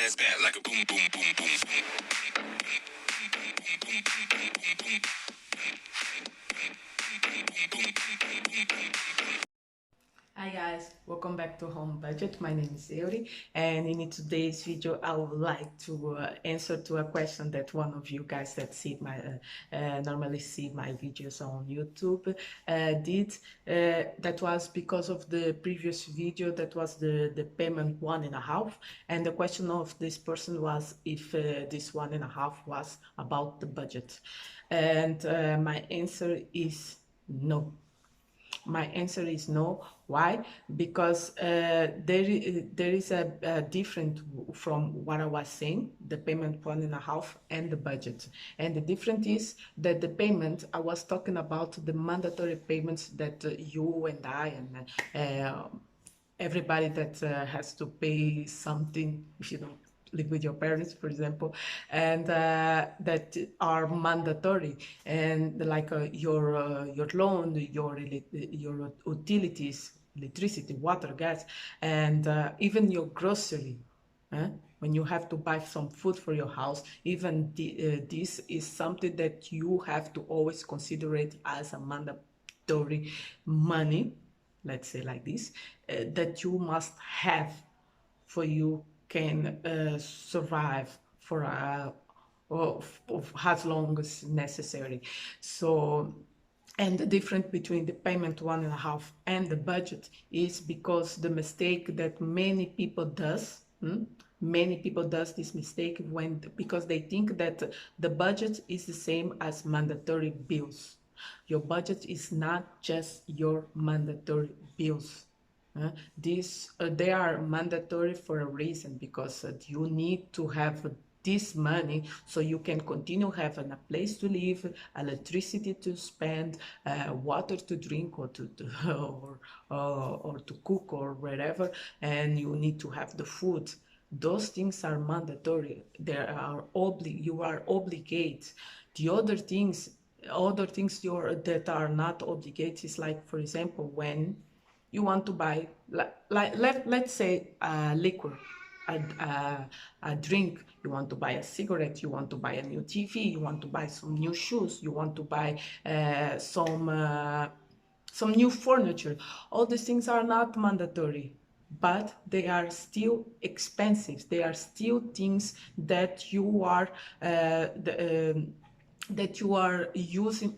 ass back like a boom, boom, boom, boom, boom. Hi guys, welcome back to Home Budget. My name is Euri, and in today's video I would like to answer to a question that one of you guys that see my normally see my videos on YouTube did. That was because of the previous video that was the payment 1.5, and the question of this person was if this 1.5 was about the budget, and my answer is no. My answer is no. Why? Because there is a different from what I was saying, the payment 1.5 and the budget. And the difference is that the payment, I was talking about the mandatory payments that you and I and everybody that has to pay something if you don't live with your parents, for example, and that are mandatory, and like your loan, your utilities, electricity, water, gas, and even your grocery. When you have to buy some food for your house, even this is something that you have to always consider it as a mandatory money, let's say like this, that you must have for you can survive for of as long as necessary. So, and the difference between the payment 1.5 and the budget is because the mistake that many people does. Many people does this mistake because they think that the budget is the same as mandatory bills. Your budget is not just your mandatory bills. They are mandatory for a reason, because you need to have this money so you can continue having a place to live, electricity to spend, water to drink, or to or to cook or whatever, and you need to have the food. Those things are mandatory. You are obligated. The other things that are not obligated is, like, for example, when you want to buy, let's say, liquor, a drink, you want to buy a cigarette, you want to buy a new TV, you want to buy some new shoes, you want to buy some new furniture. All these things are not mandatory, but they are still expensive. They are still things that you are that you are using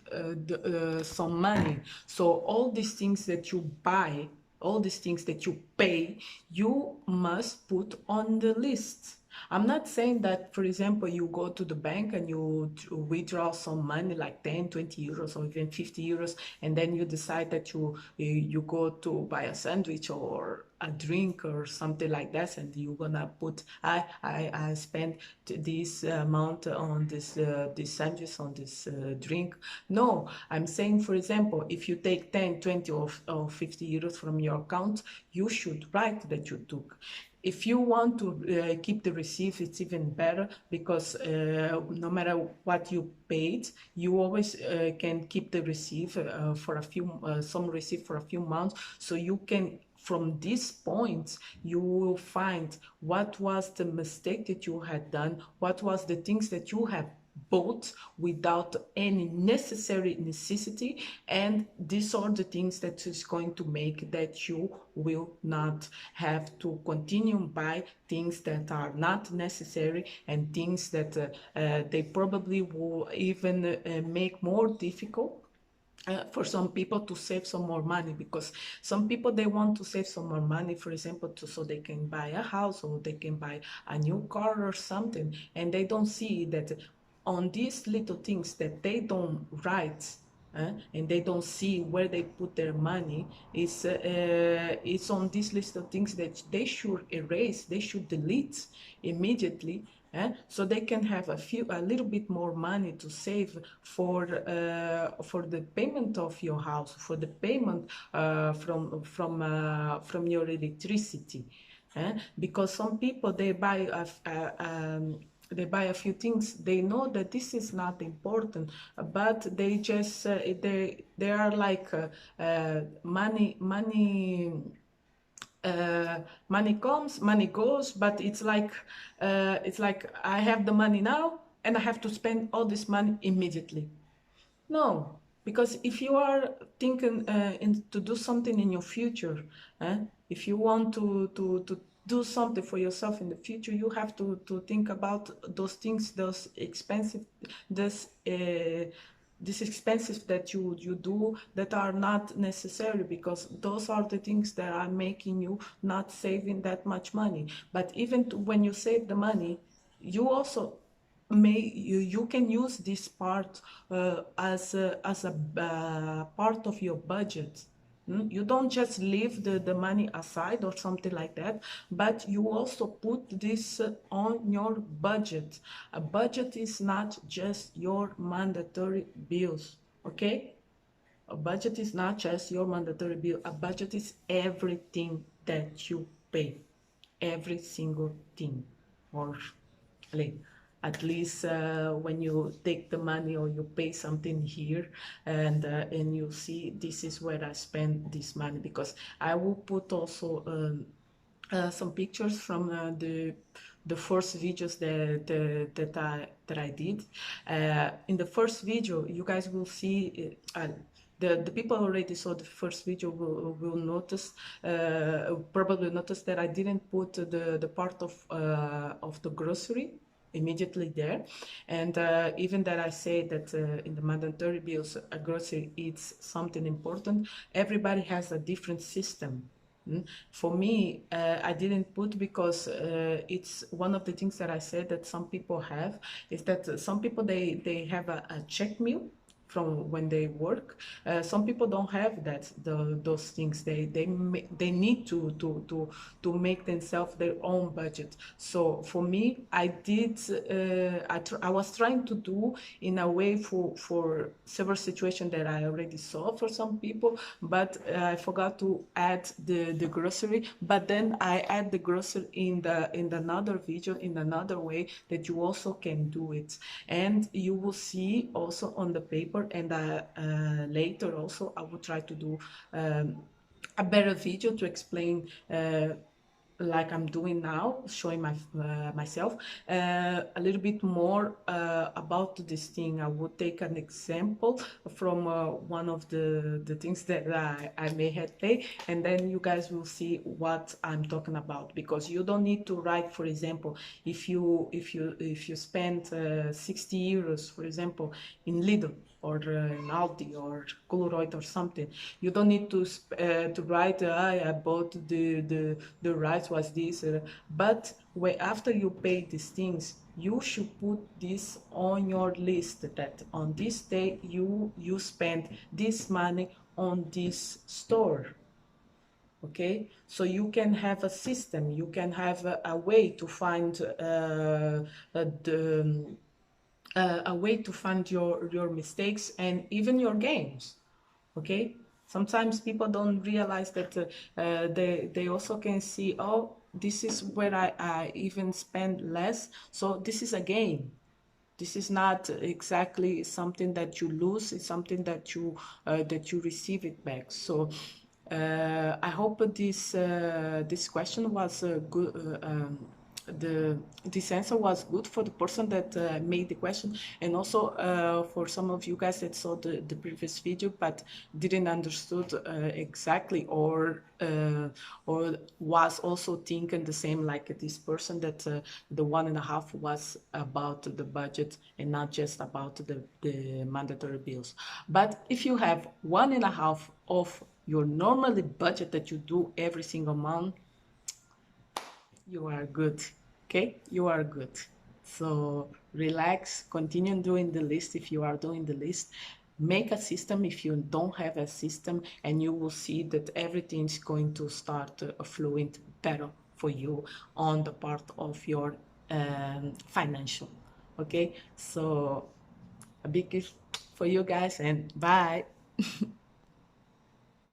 some money. So all these things that you buy, all these things that you pay, you must put on the list. I'm not saying that, for example, you go to the bank and you withdraw some money, like 10, 20 euros or even 50 euros, and then you decide that you go to buy a sandwich or a drink or something like that, and you're gonna put, I spent this amount on this sandwich, on this drink. No, I'm saying, for example, if you take 10, 20 or 50 euros from your account, you should write that you took. If you want to keep the receipt, it's even better, because no matter what you paid, you always can keep the receipt for a few, some receipt for a few months, so you can, from this point, you will find what was the mistake that you had done, what was the things that you have bought without any necessity, and these are the things that is going to make that you will not have to continue buy things that are not necessary, and things that they probably will even make more difficult for some people to save some more money, because some people, they want to save some more money, for example, so they can buy a house or they can buy a new car or something, and they don't see that on these little things that they don't write, and they don't see where they put their money. It's on these little things that they should erase, they should delete immediately, so they can have a little bit more money to save for the payment of your house, for the payment from your electricity, because some people, they buy a few things. They know that this is not important, but they just they are like money money comes, money goes, but it's like I have the money now and I have to spend all this money immediately. No, because if you are thinking to do something in your future, if you want to do something for yourself in the future, you have to think about those things, those expensive, this expenses that you do that are not necessary, because those are the things that are making you not saving that much money. But even when you save the money, you also you can use this part as a part of your budget. You don't just leave the money aside or something like that, but you also put this on your budget. A budget is not just your mandatory bills, okay? A budget is not just your mandatory bill. A budget is everything that you pay, every single thing, or like, at least when you take the money or you pay something here, and you see this is where I spend this money. Because I will put also some pictures from the first videos that I did. In the first video, you guys will see the people already saw the first video will notice, probably notice that I didn't put the part of the grocery immediately there, and even that I say that in the mandatory bills, a grocery is something important. Everybody has a different system. For me, I didn't put because it's one of the things that I said that some people have, is that some people they have a check meal from when they work. Some people don't have those things. They need to make themselves their own budget. So for me, I did. I was trying to do in a way for several situations that I already saw for some people, but I forgot to add the grocery. But then I add the grocery in another video in another way that you also can do it, and you will see also on the paper. And later also I will try to do a better video to explain like I'm doing now, showing myself a little bit more about this thing. I would take an example from one of the things that I may have paid, and then you guys will see what I'm talking about. Because you don't need to write, for example, if you spend 60 euros, for example, in Lidl or in Aldi or Colruyt or something, you don't need to write I bought the rice was this, but after you pay these things, you should put this on your list, that on this day you spend this money on this store. Okay, so you can have a system, you can have a way to find a way to find your mistakes and even your gains. Okay, sometimes people don't realize that they also can see, oh, this is where I even spend less, so this is a gain. This is not exactly something that you lose, it's something that you receive it back. So I hope this question was good. This answer was good for the person that made the question, and also for some of you guys that saw the previous video but didn't understood exactly, or was also thinking the same like this person, that the 1.5 was about the budget and not just about the mandatory bills. But if you have 1.5 of your normally budget that you do every single month, you are good. Okay, you are good. So relax, continue doing the list if you are doing the list. Make a system if you don't have a system, and you will see that everything is going to start flowing better for you on the part of your financial. Okay, so a big gift for you guys, and bye.